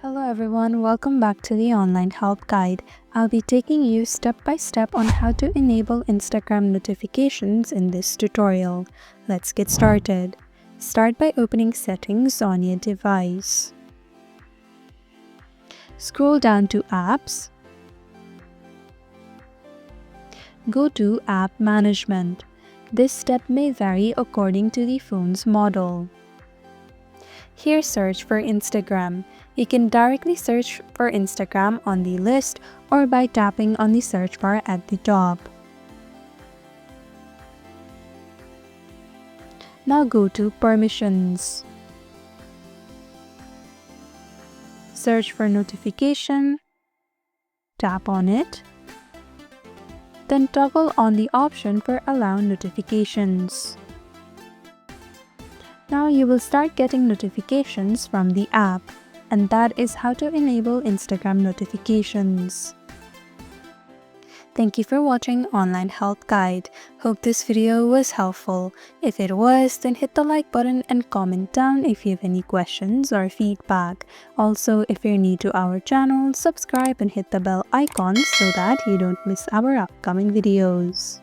Hello everyone, welcome back to the online help guide. I'll be taking you step by step on how to enable Instagram notifications in this tutorial. Let's get started. Start by opening settings on your device. Scroll down to apps. Go to app management. This step may vary according to the phone's model. Here, search for Instagram. You can directly search for Instagram on the list or by tapping on the search bar at the top. Now go to Permissions. Search for Notification. Tap on it. Then toggle on the option for Allow Notifications. Now you will start getting notifications from the app, and that is how to enable Instagram notifications. Thank you for watching Online Health Guide. Hope this video was helpful. If it was, then hit the like button and comment down if you have any questions or feedback. Also, if you're new to our channel, subscribe and hit the bell icon so that you don't miss our upcoming videos.